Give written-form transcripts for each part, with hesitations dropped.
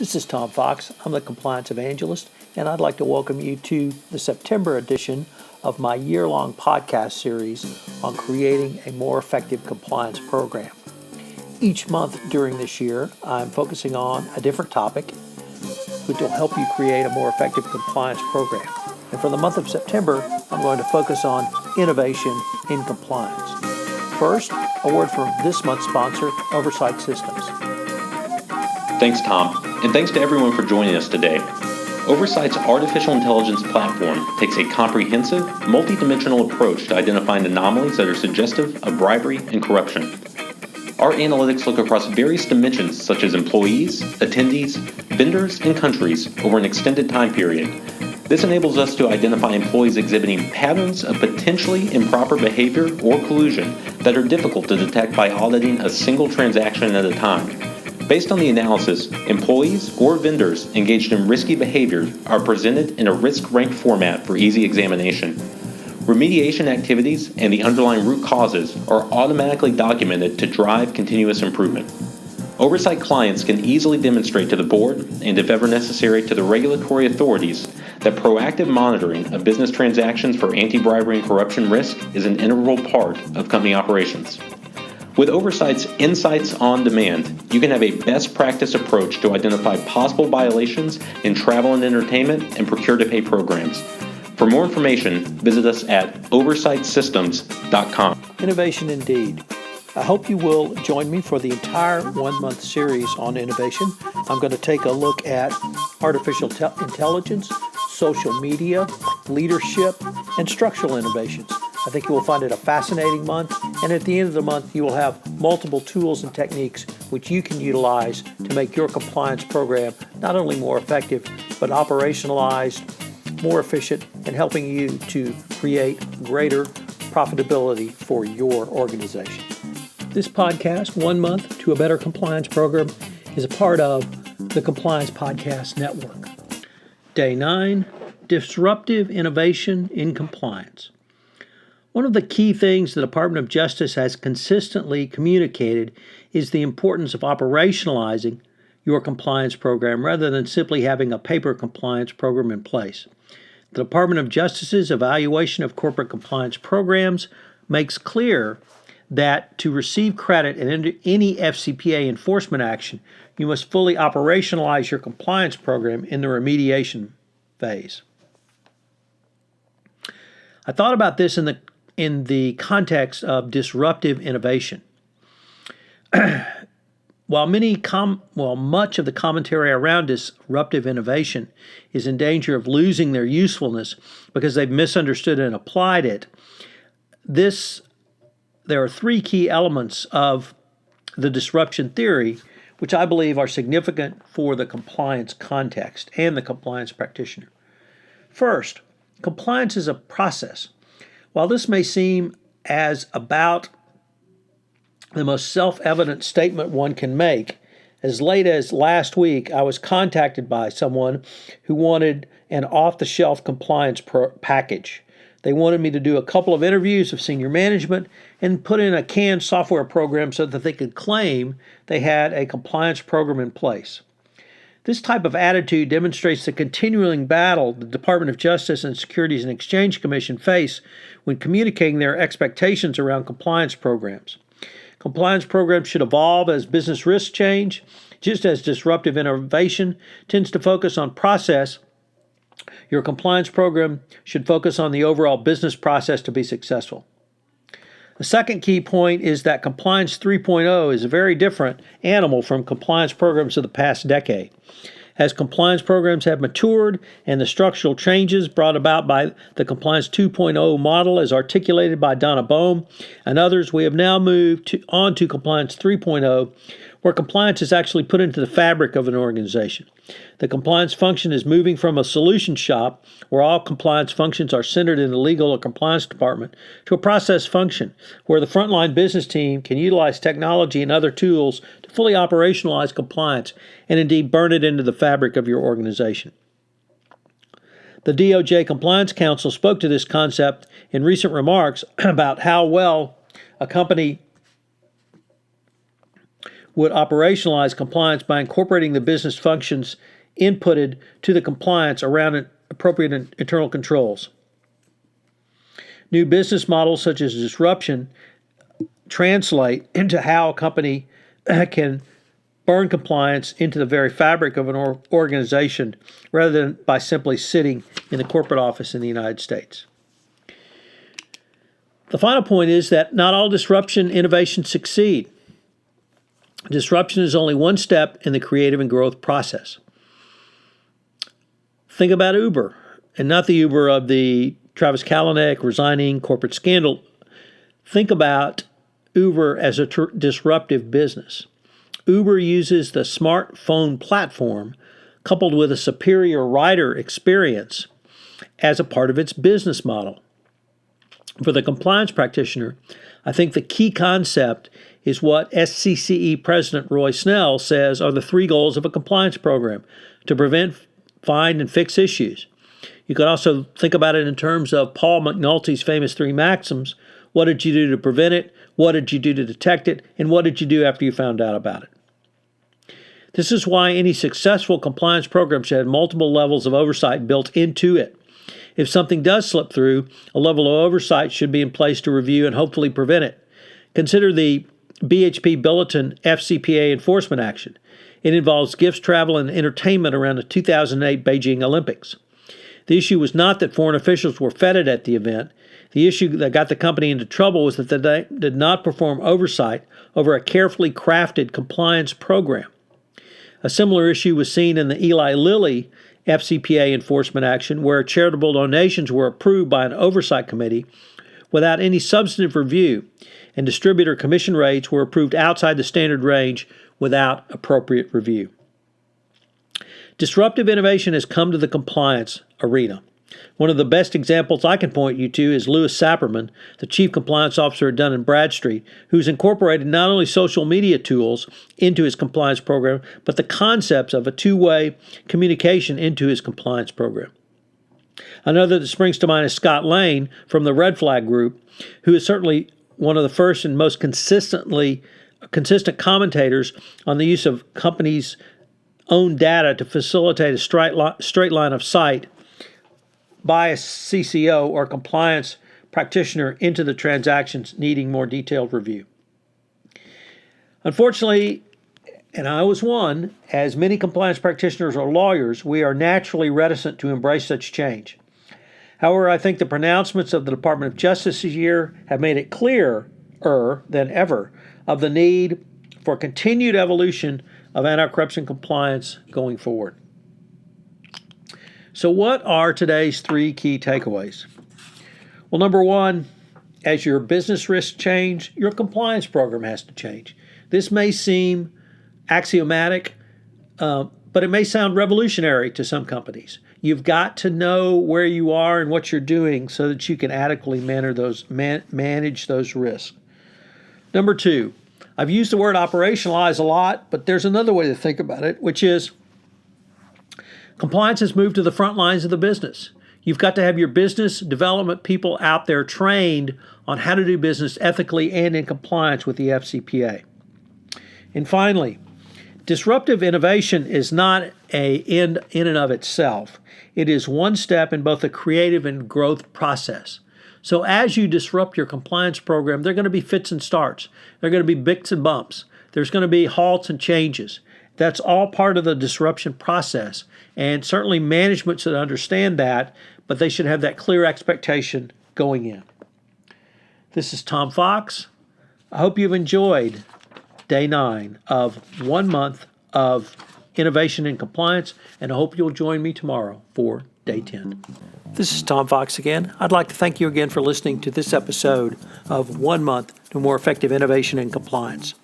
This is Tom Fox. I'm the Compliance Evangelist, and I'd like to welcome you to the September edition of my year-long podcast series on creating a more effective compliance program. Each month during this year, I'm focusing on a different topic which will help you create a more effective compliance program. And for the month of September, I'm going to focus on innovation in compliance. First, a word from this month's sponsor, Oversight Systems. Thanks, Tom, and thanks to everyone for joining us today. Oversight's artificial intelligence platform takes a comprehensive, multidimensional approach to identifying anomalies that are suggestive of bribery and corruption. Our analytics look across various dimensions such as employees, attendees, vendors, and countries over an extended time period. This enables us to identify employees exhibiting patterns of potentially improper behavior or collusion that are difficult to detect by auditing a single transaction at a time. Based on the analysis, employees or vendors engaged in risky behavior are presented in a risk-ranked format for easy examination. Remediation activities and the underlying root causes are automatically documented to drive continuous improvement. Oversight clients can easily demonstrate to the board, and if ever necessary to the regulatory authorities, that proactive monitoring of business transactions for anti-bribery and corruption risk is an integral part of company operations. With Oversight's Insights on Demand, you can have a best practice approach to identify possible violations in travel and entertainment and procure-to-pay programs. For more information, visit us at oversightsystems.com. Innovation indeed. I hope you will join me for the entire one-month series on innovation. I'm going to take a look at artificial intelligence, social media, leadership, and structural innovations. I think you will find it a fascinating month, and at the end of the month, you will have multiple tools and techniques which you can utilize to make your compliance program not only more effective, but operationalized, more efficient, and helping you to create greater profitability for your organization. This podcast, 1 Month to a Better Compliance Program, is a part of the Compliance Podcast Network. Day 9, Disruptive Innovation in Compliance. One of the key things the Department of Justice has consistently communicated is the importance of operationalizing your compliance program rather than simply having a paper compliance program in place. The Department of Justice's evaluation of corporate compliance programs makes clear that to receive credit in any FCPA enforcement action, you must fully operationalize your compliance program in the remediation phase. I thought about this in the context of disruptive innovation. While much of the commentary around disruptive innovation is in danger of losing their usefulness because they've misunderstood and applied it, there are 3 key elements of the disruption theory which I believe are significant for the compliance context and the compliance practitioner. First, compliance is a process. While this may seem as about the most self-evident statement one can make, as late as last week, I was contacted by someone who wanted an off-the-shelf compliance package. They wanted me to do a couple of interviews of senior management and put in a canned software program so that they could claim they had a compliance program in place. This type of attitude demonstrates the continuing battle the Department of Justice and Securities and Exchange Commission face when communicating their expectations around compliance programs. Compliance programs should evolve as business risks change, just as disruptive innovation tends to focus on process. Your compliance program should focus on the overall business process to be successful. The second key point is that Compliance 3.0 is a very different animal from compliance programs of the past decade. As compliance programs have matured and the structural changes brought about by the Compliance 2.0 model as articulated by Donna Bohm and others, we have now moved on to Compliance 3.0, where compliance is actually put into the fabric of an organization. The compliance function is moving from a solution shop, where all compliance functions are centered in the legal or compliance department, to a process function, where the frontline business team can utilize technology and other tools to fully operationalize compliance and indeed burn it into the fabric of your organization. The DOJ Compliance Council spoke to this concept in recent remarks about how well a company would operationalize compliance by incorporating the business functions inputted to the compliance around appropriate internal controls. New business models such as disruption translate into how a company can burn compliance into the very fabric of an organization rather than by simply sitting in the corporate office in the United States. The final point is that not all disruption innovations succeed. Disruption is only one step in the creative and growth process. Think about Uber, and not the Uber of the Travis Kalanick resigning corporate scandal. Think about Uber as a disruptive business. Uber uses the smartphone platform coupled with a superior rider experience as a part of its business model. For the compliance practitioner, I think the key concept is what SCCE President Roy Snell says are the 3 goals of a compliance program: to prevent, find, and fix issues. You could also think about it in terms of Paul McNulty's famous 3 maxims: what did you do to prevent it, what did you do to detect it, and what did you do after you found out about it? This is why any successful compliance program should have multiple levels of oversight built into it. If something does slip through, a level of oversight should be in place to review and hopefully prevent it. Consider the BHP Billiton FCPA enforcement action. It involves gifts, travel, and entertainment around the 2008 Beijing Olympics. The issue was not that foreign officials were feted at the event. The issue that got the company into trouble was that they did not perform oversight over a carefully crafted compliance program. A similar issue was seen in the Eli Lilly FCPA enforcement action, where charitable donations were approved by an oversight committee without any substantive review, and distributor commission rates were approved outside the standard range without appropriate review. Disruptive innovation has come to the compliance arena. One of the best examples I can point you to is Louis Sapperman, the Chief Compliance Officer at Dun & Bradstreet, who's incorporated not only social media tools into his compliance program, but the concepts of a 2-way communication into his compliance program. Another that springs to mind is Scott Lane from the Red Flag Group, who is certainly one of the first and most consistent commentators on the use of companies' own data to facilitate a straight line of sight by a CCO or compliance practitioner into the transactions needing more detailed review. Unfortunately, and I was one, as many compliance practitioners or lawyers, we are naturally reticent to embrace such change. However, I think the pronouncements of the Department of Justice this year have made it clearer than ever of the need for continued evolution of anti-corruption compliance going forward. So what are today's 3 key takeaways? Well, number 1, as your business risks change, your compliance program has to change. This may seem axiomatic, but it may sound revolutionary to some companies. You've got to know where you are and what you're doing so that you can adequately manage those risks. Number 2, I've used the word operationalize a lot, but there's another way to think about it, which is compliance has moved to the front lines of the business. You've got to have your business development people out there trained on how to do business ethically and in compliance with the FCPA. And finally, disruptive innovation is not an end in and of itself. It is one step in both the creative and growth process. So as you disrupt your compliance program, there are going to be fits and starts. There are going to be bits and bumps. There's going to be halts and changes. That's all part of the disruption process. And certainly management should understand that, but they should have that clear expectation going in. This is Tom Fox. I hope you've enjoyed Day 9 of 1 month of innovation and compliance, and I hope you'll join me tomorrow for Day 10. This is Tom Fox again. I'd like to thank you again for listening to this episode of 1 month to more effective innovation and compliance.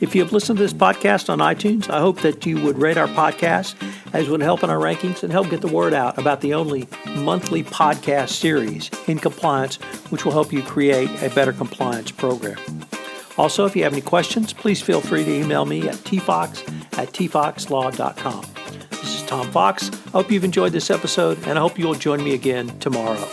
If you have listened to this podcast on iTunes, I hope that you would rate our podcast, as would help in our rankings and help get the word out about the only monthly podcast series in compliance, which will help you create a better compliance program. Also, if you have any questions, please feel free to email me at tfox@tfoxlaw.com. This is Tom Fox. I hope you've enjoyed this episode, and I hope you'll join me again tomorrow.